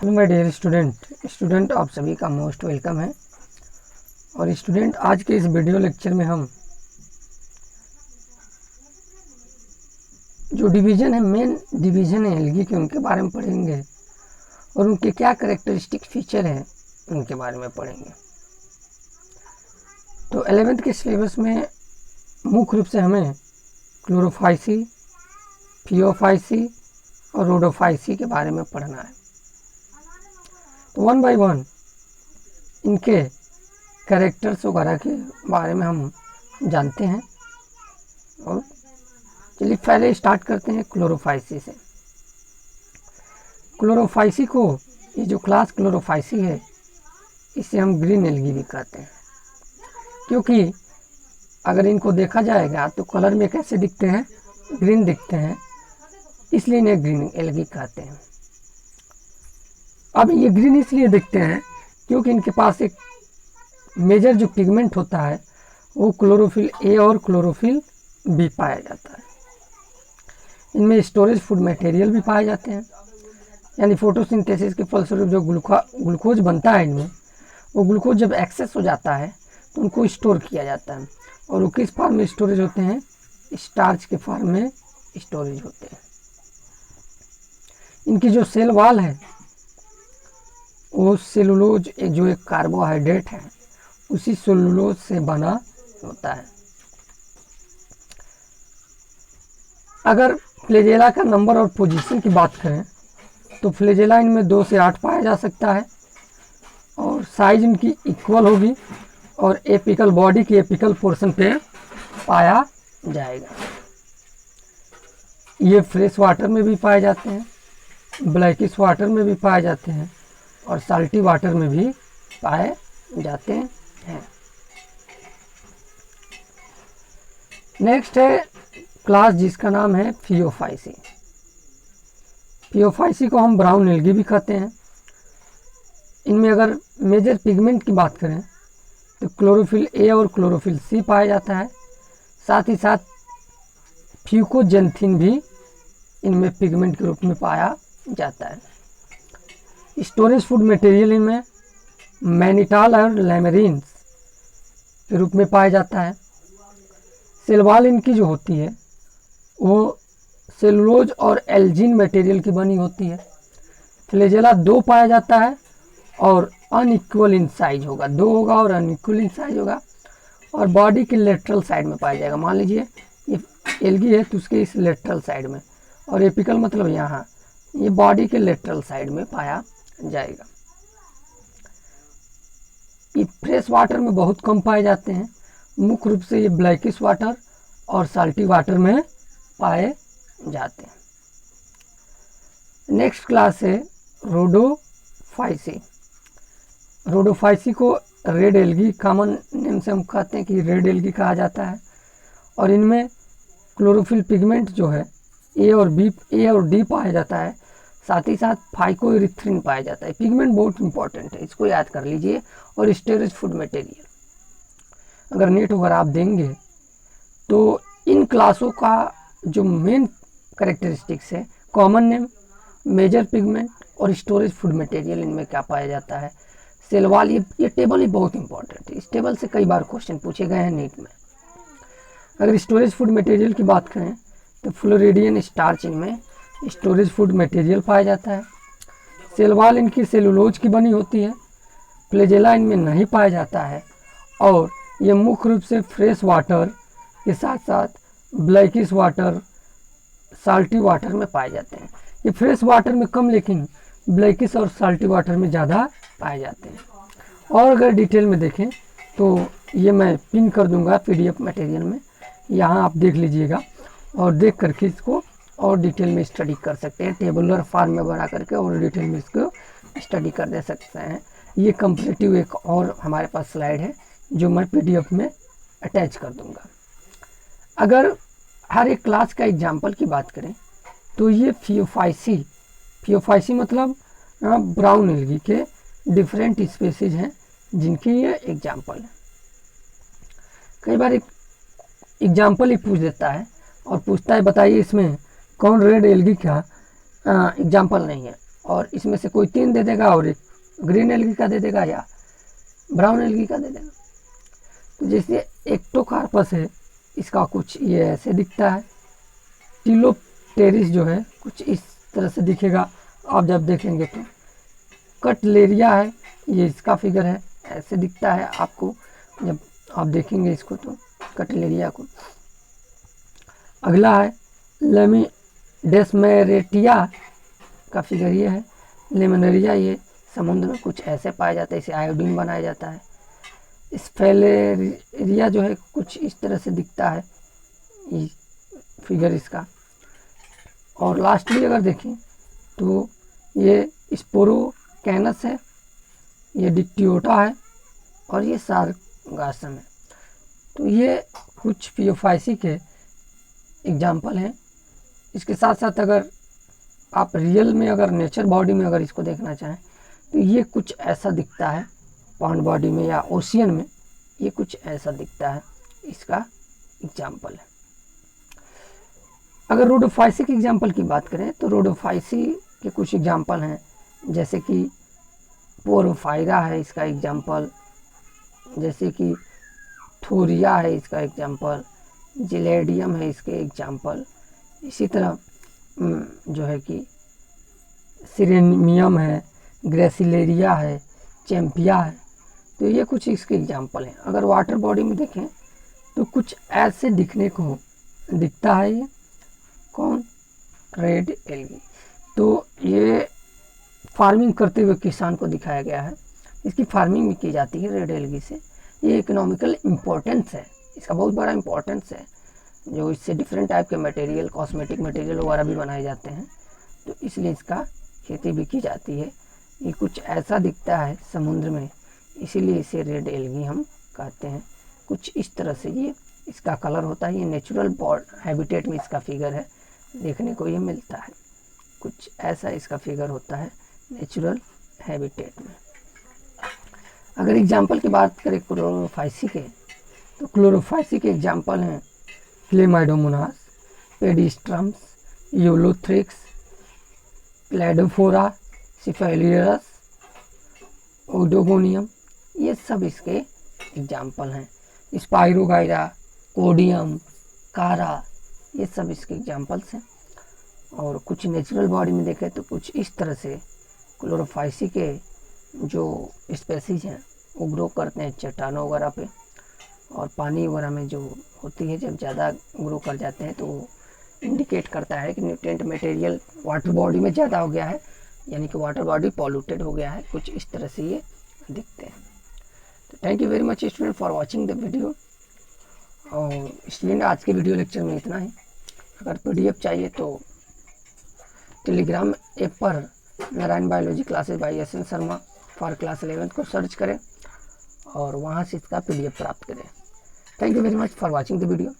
My dear student आप सभी का मोस्ट वेलकम है। और स्टूडेंट, आज के इस वीडियो लेक्चर में हम जो डिवीज़न है, मेन डिवीज़न है एल्गी के, उनके बारे में पढ़ेंगे और उनके क्या कैरेक्टरिस्टिक फीचर हैं उनके बारे में पढ़ेंगे। तो 11th के सिलेबस में मुख्य रूप से हमें क्लोरोफाइसी, फियोफाइसी और रोडोफाइसी के बारे में पढ़ना है। तो वन बाय वन इनके कैरेक्टर्स वगैरह के बारे में हम जानते हैं। और चलिए पहले स्टार्ट करते हैं क्लोरोफाइसी से। क्लोरोफाइसी को, ये जो क्लास क्लोरोफाइसी है, इसे हम ग्रीन एल्गी भी कहते हैं, क्योंकि अगर इनको देखा जाएगा तो कलर में कैसे दिखते हैं, ग्रीन दिखते हैं, इसलिए इन्हें ग्रीन एल्गी कहते हैं। अब ये ग्रीन इसलिए दिखते हैं क्योंकि इनके पास एक मेजर जो पिगमेंट होता है वो क्लोरोफिल ए और क्लोरोफिल बी पाया जाता है। इनमें स्टोरेज फूड मटेरियल भी पाए जाते हैं, यानी फोटोसिंथेसिस के फलस्वरूप जो ग्लूकोज बनता है इनमें, वो ग्लूकोज जब एक्सेस हो जाता है तो उनको स्टोर किया जाता है। और वो किस फॉर्म में स्टोरेज होते हैं? स्टार्च के फॉर्म में स्टोरेज होते हैं। इनकी जो सेल वॉल है वो सेलुलोज, जो एक कार्बोहाइड्रेट है, उसी सेलुलोज से बना होता है। अगर फ्लैजेला का नंबर और पोजीशन की बात करें तो फ्लैजेला इनमें 2 से 8 पाया जा सकता है और साइज इनकी इक्वल होगी और एपिकल बॉडी की एपिकल पोर्शन पे पाया जाएगा। ये फ्रेश वाटर में भी पाए जाते हैं, ब्लैकिश वाटर में भी पाए जाते हैं और साल्टी वाटर में भी पाए जाते हैं। नेक्स्ट है क्लास जिसका नाम है फियोफाइसी। फियोफाइसी को हम ब्राउन एल्गी भी कहते हैं। इनमें अगर मेजर पिगमेंट की बात करें तो क्लोरोफिल ए और क्लोरोफिल सी पाया जाता है। साथ ही साथ फ्यूकोजेंथिन भी इनमें पिगमेंट के रूप में पाया जाता है। स्टोरेज फूड मटेरियल इनमें मैनिटाल और लैमेरिन्स के रूप में पाया जाता है। सेल वॉल इनकी जो होती है वो सेलुलोज और एल्जिन मटेरियल की बनी होती है। फ्लैजेला 2 पाया जाता है और अनइक्वल इन साइज होगा, 2 होगा और अनइक्वल इन साइज होगा और बॉडी के लेटरल साइड में पाया जाएगा। मान लीजिए ये एल्गी है तो उसके इस लेटरल साइड में, और एपिकल मतलब यहाँ, ये बॉडी के लेटरल साइड में पाया जाएगा। ये फ्रेश वाटर में बहुत कम पाए जाते हैं, मुख्य रूप से ये ब्लैकिश वाटर और साल्टी वाटर में पाए जाते हैं। नेक्स्ट क्लास है रोडोफाइसी। रोडोफाइसी को रेड एल्गी कॉमन नेम से हम कहते हैं कि रेड एल्गी कहा जाता है। और इनमें क्लोरोफिल पिगमेंट जो है ए और डी पाया जाता है। साथ ही साथ फाइकोइरिथ्रिन पाया जाता है। पिगमेंट बहुत इंपॉर्टेंट है, इसको याद कर लीजिए। और स्टोरेज फूड मटेरियल अगर नेट वगैरह आप देंगे तो इन क्लासों का जो मेन कैरेक्टरिस्टिक्स है, कॉमन नेम, मेजर पिगमेंट और स्टोरेज फूड मटेरियल, इनमें क्या पाया जाता है, सेल वॉल। ये टेबल ही बहुत इंपॉर्टेंट है, इस टेबल से कई बार क्वेश्चन पूछे गए हैं नीट में। अगर स्टोरेज फूड मटेरियल की बात करें तो फ्लोरिडियन स्टार्च इनमें स्टोरेज फूड मटेरियल पाया जाता है। सेल वॉल इनकी सेलुलोज की बनी होती है। फ्लैजेला इनमें नहीं पाया जाता है और ये मुख्य रूप से फ्रेश वाटर के साथ साथ ब्लैकिश वाटर, साल्टी वाटर में पाए जाते हैं। ये फ्रेश वाटर में कम लेकिन ब्लैकिश और साल्टी वाटर में ज़्यादा पाए जाते हैं। और अगर डिटेल में देखें तो ये मैं पिन कर दूंगा PDF मटेरियल में, यहाँ आप देख लीजिएगा और देख करके इसको और डिटेल में स्टडी कर सकते हैं। टेबुलर फॉर्म में बना करके और डिटेल में इसको स्टडी कर दे सकते हैं। ये कंपैरेटिव एक और हमारे पास स्लाइड है जो मैं PDF में अटैच कर दूंगा। अगर हर एक क्लास का एग्जाम्पल की बात करें तो ये फियोफाइसी मतलब ब्राउन एल्गी के डिफरेंट स्पीसीज हैं जिनकी ये एग्जाम्पल है। कई बार एक एग्जाम्पल ही पूछ देता है और पूछता है बताइए इसमें कौन रेड एल्गी का एग्जाम्पल नहीं है। और इसमें से कोई 3 दे देगा और एक ग्रीन एल्गी का दे देगा या ब्राउन एल्गी का दे देगा। तो जैसे एक्टोकार्पस है, इसका कुछ ये ऐसे दिखता है। टिलोप्टेरिस जो है कुछ इस तरह से दिखेगा आप जब देखेंगे तो। कटलेरिया है, ये इसका फिगर है, ऐसे दिखता है आपको जब आप देखेंगे इसको तो, कटलेरिया को। अगला है लेमिडेस्मेरेटिया का फिगर ये है। लेमिनेरिया ये समुद्र में कुछ ऐसे पाया जाता है, इसे आयोडीन बनाया जाता है। स्फेलेरिया जो है कुछ इस तरह से दिखता है ये फिगर इसका। और लास्टली अगर देखें तो ये स्पोरोकैनस है, ये डिक्टियोटा है और ये सारगासम है। तो ये कुछ पियोफाइसी के एग्जाम्पल हैं। इसके साथ साथ अगर आप रियल में अगर नेचर बॉडी में अगर इसको देखना चाहें तो ये कुछ ऐसा दिखता है पॉन्ड बॉडी में या ओशियन में, ये कुछ ऐसा दिखता है, इसका एग्जाम्पल है। अगर रोडोफाइसी के एग्जाम्पल की बात करें तो रोडोफाइसी के कुछ एग्जाम्पल हैं, जैसे कि पोरोफायरा है इसका एग्जाम्पल, जैसे कि थोरिया है इसका एग्जाम्पल, जिलेडियम है इसके एग्जाम्पल। इसी तरह जो है कि सिरेनियम है, ग्रेसिलेरिया है, चैम्पिया है। तो ये कुछ इसके एग्जाम्पल हैं। अगर वाटर बॉडी में देखें तो कुछ ऐसे दिखने को दिखता है, ये कौन, रेड एल्गी। तो ये फार्मिंग करते हुए किसान को दिखाया गया है, इसकी फार्मिंग भी की जाती है रेड एल्गी से। ये इकोनॉमिकल इम्पोर्टेंस है, इसका बहुत बड़ा इम्पोर्टेंस है, जो इससे डिफरेंट टाइप के मटेरियल, कॉस्मेटिक मटेरियल वगैरह भी बनाए जाते हैं, तो इसलिए इसका खेती भी की जाती है। ये कुछ ऐसा दिखता है समुद्र में, इसीलिए इसे रेड एल्गी हम कहते हैं। कुछ इस तरह से ये इसका कलर होता है। ये नेचुरल हैबिटेट में इसका फिगर है, देखने को ये मिलता है। कुछ ऐसा इसका फिगर होता है नेचुरल हैबिटेट में। अगर एग्जाम्पल की बात करें क्लोरोफाइसी के, तो क्लोरोफाइसी के एग्जाम्पल हैं क्लेमाइडोमोनास, पेडिस्ट्रम्स, यूलोथ्रिक्स, क्लैडोफोरा, सिफेलियरस, ओडोगोनियम, ये सब इसके एग्जाम्पल हैं। स्पाइरोगाइरा, कोडियम, कारा, ये सब इसके एग्जाम्पल्स हैं। और कुछ नेचुरल बॉडी में देखें तो कुछ इस तरह से क्लोरोफाइसी के जो स्पेसीज हैं वो ग्रो करते हैं चट्टानों वगैरह पे, और पानी वगैरह में जो होती है जब ज़्यादा ग्रो कर जाते हैं तो इंडिकेट करता है कि न्यूट्रिएंट मटेरियल वाटर बॉडी में ज़्यादा हो गया है, यानी कि वाटर बॉडी पॉल्यूटेड हो गया है। कुछ इस तरह से ये दिखते हैं। तो thank you very much student for watching the video. और स्टूडेंट आज के वीडियो लेक्चर में इतना ही। अगर PDF चाहिए तो टेलीग्राम ऐप पर Narayan biology classes bye SN Sharma for class 11 को सर्च करें और वहाँ से इसका PDF प्राप्त करें। Thank you very much for watching the video.